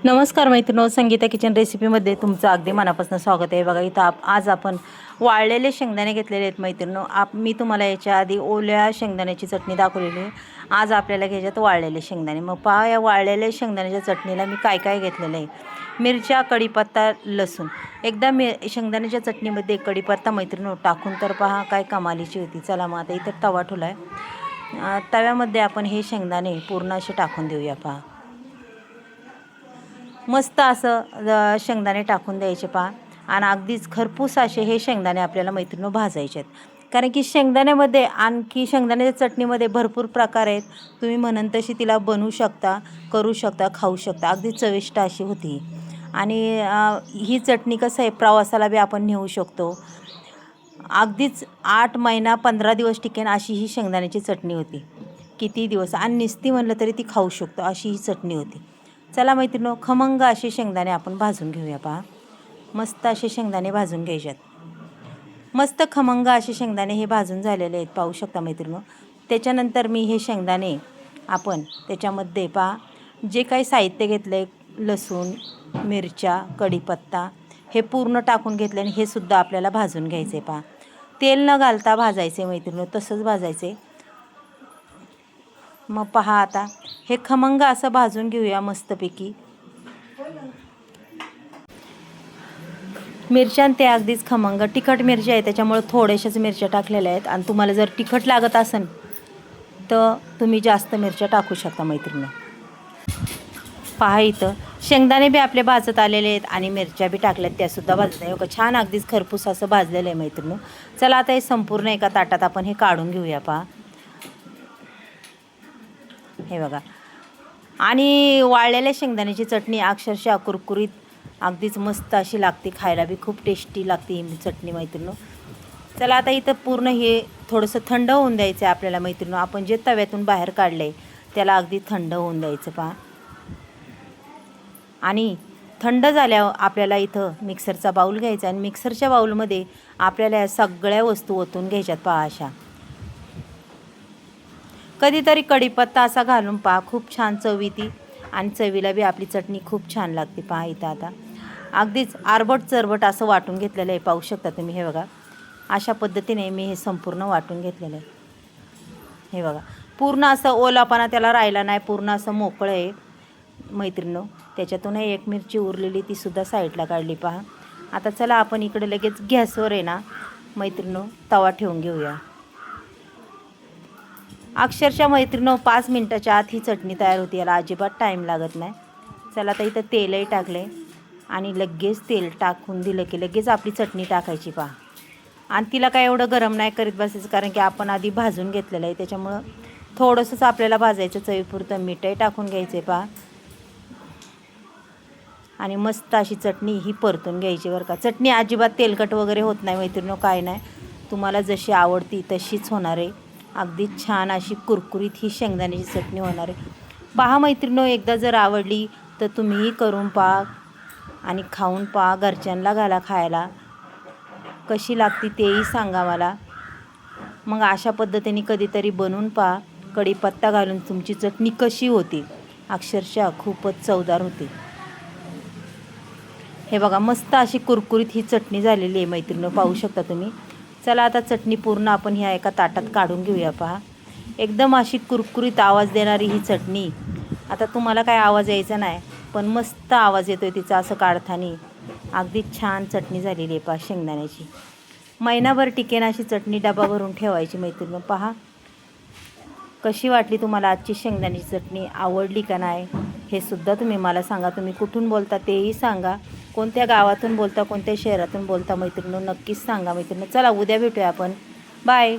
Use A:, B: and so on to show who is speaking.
A: नमस्कार मैत्रिणो, संगीता किचन रेसिपीमध्ये तुमचं अगदी मनापासून स्वागत आहे. बघा इथं आज आपण वाळलेले शेंगदाणे घेतलेले आहेत मैत्रिणो. मी तुम्हाला याच्या आधी ओल्या शेंगदाण्याची चटणी दाखवलेली आहे. आज आपल्याला घ्यायच्यात वाळलेले शेंगदाणे. मग पहा या वाळलेल्या शेंगदाण्याच्या चटणीला मी काय काय घेतलेलं आहे. मिरच्या, कढीपत्ता, लसूण. एकदा शेंगदाण्याच्या चटणीमध्ये कढीपत्ता मैत्रिणो टाकून तर पहा काय कमालीची होती. चला मग आता इथं तवा ठेवला आहे. तव्यामध्ये आपण हे शेंगदाणे पूर्ण असे टाकून देऊया. पहा मस्त असं शेंगदाणे टाकून द्यायचे पहा. आणि अगदीच खरपूस असे हे शेंगदाणे आपल्याला मैत्रिणीनं भाजायचे आहेत. कारण की शेंगदाण्यामध्ये आणखी शेंगदाण्याच्या चटणीमध्ये भरपूर प्रकार आहेत. तुम्ही म्हणून तशी तिला बनवू शकता, करू शकता, खाऊ शकता. अगदी चविष्ट अशी होती. आणि ही चटणी कसं आहे प्रवासाला बी आपण नेऊ शकतो. अगदीच 8 महिना 15 दिवस टिकेन अशी ही शेंगदाण्याची चटणी होती. किती दिवस आणि निस्ती म्हणलं तरी ती खाऊ शकतो अशी ही चटणी होती. चला मैत्रिणीनो, खमंग असे शेंगदाणे आपण भाजून घेऊया. पहा मस्त असे शेंगदाणे भाजून घ्यायच्यात. मस्त खमंग असे शेंगदाणे हे भाजून झालेले आहेत, पाहू शकता मैत्रिणीनो. त्याच्यानंतर मी हे शेंगदाणे आपण त्याच्यामध्ये पहा जे काही साहित्य घेतलं आहे, लसूण, मिरच्या, कढीपत्ता हे पूर्ण टाकून घेतले आणि हे सुद्धा आपल्याला भाजून घ्यायचं आहे. पहा तेल न घालता भाजायचे मैत्रिणीनो, तसंच भाजायचे. मग पहा आता हे खमंग असं भाजून घेऊया मस्तपैकी. मिरच्या ते अगदीच खमंग तिखट मिरच्या आहे, त्याच्यामुळे थोड्याशाच मिरच्या टाकलेल्या आहेत. आणि तुम्हाला जर तिखट लागत असेल तर तुम्ही जास्त मिरच्या टाकू शकता मैत्रिणी. पहा इथं शेंगदाणे बी आपले भाजत आलेले आहेत आणि मिरच्या बी टाकल्यात, त्यासुद्धा भाजत आहे. छान अगदीच खरपूस असं भाजलेलं आहे मैत्रिणी. चला आता हे संपूर्ण एका ताटात आपण हे काढून घेऊया. पहा हे बघा. आणि वाळलेल्या शेंगदाण्याची चटणी अक्षरशः कुरकुरीत अगदीच मस्त अशी लागते, खायला बी खूप टेस्टी लागते ही चटणी मैत्रिणीनो. चला आता इथं पूर्ण हे थोडंसं थंड होऊन द्यायचं आहे आपल्याला मैत्रिणीनो. आपण जे तव्यातून बाहेर काढलं आहे त्याला अगदी थंड होऊन द्यायचं. पहा आणि थंड झाल्यावर आपल्याला इथं मिक्सरचा बाऊल घ्यायचा आणि मिक्सरच्या बाऊलमध्ये आपल्याला या सगळ्या वस्तू ओतून घ्यायच्यात. पहा अशा कधीतरी कढीपत्ता असा घालून पहा, खूप छान चव येते आणि चवीला बी आपली चटणी खूप छान लागते. पहा इथं आता अगदीच आरबट चरबट असं वाटून घेतलेलं आहे, पाहू शकता तुम्ही. हे बघा अशा पद्धतीने मी हे संपूर्ण वाटून घेतलेलं आहे. हे बघा पूर्ण असं ओलापणा त्याला राहिला नाही, पूर्ण असं मोकळं आहे मैत्रिणीनो. त्याच्यातून एक मिरची उरलेली तीसुद्धा साईडला काढली. पहा आता चला आपण इकडे लगेच गॅसवर आहे ना मैत्रिणीनो तवा ठेवून घेऊया. अक्षरशः मैत्रिणीनो 5 मिनटाच्या आत ही चटणी तयार होती, याला अजिबात टाईम लागत नाही. चला आता इथं तेलही टाकले आणि लगेच तेल टाकून दिलं की लगेच आपली चटणी टाकायची. पहा आणि तिला काय एवढं गरम नाही करीत बसायचं, कारण की आपण आधी भाजून घेतलेलं आहे. त्याच्यामुळं थोडंसंच आपल्याला भाजायचं, चवीपुरतं मीठही टाकून घ्यायचं. पहा आणि मस्त अशी चटणी ही परतून घ्यायची बरं का. चटणी अजिबात तेलकट वगैरे होत नाही मैत्रिणीनो, काय नाही. तुम्हाला जशी आवडती तशीच होणार आहे. अगदी छान अशी कुरकुरीत ही शेंगदाण्याची चटणी होणार आहे. पहा मैत्रिणीनो, एकदा जर आवडली तर तुम्हीही करून पहा आणि खाऊन पहा. घरच्यांना घाला खायला, कशी लागती तेही सांगा मला. मग अशा पद्धतीने कधीतरी बनवून पहा. कढीपत्ता घालून तुमची चटणी कशी होती, अक्षरशः खूपच चवदार होती. हे बघा मस्त अशी कुरकुरीत ही चटणी झालेली आहे मैत्रिणीनो, पाहू शकता तुम्ही. चला आता चटणी पूर्ण आपण ह्या एका ताटात काढून घेऊया. पहा एकदम अशी कुरकुरीत आवाज देणारी ही चटणी. आता तुम्हाला काय आवाज यायचा नाही, पण मस्त आवाज येतोय तिचा असं काढताना. अगदी छान चटणी झालेली आहे. पहा शेंगदाण्याची महिनाभर टिकेन अशी चटणी डबा भरून ठेवायची मैत्रिणी. पहा कशी वाटली तुम्हाला आजची शेंगदाण्याची चटणी, आवडली का नाही हे सुद्धा तुम्ही मला सांगा. तुम्ही कुठून बोलता तेही सांगा, कोणत्या गावातून बोलता, कोणत्या शहरातून बोलता मैत्रिणी, नक्कीच सांगा मैत्रिणी. चला उद्या भेटूया आपण. बाय.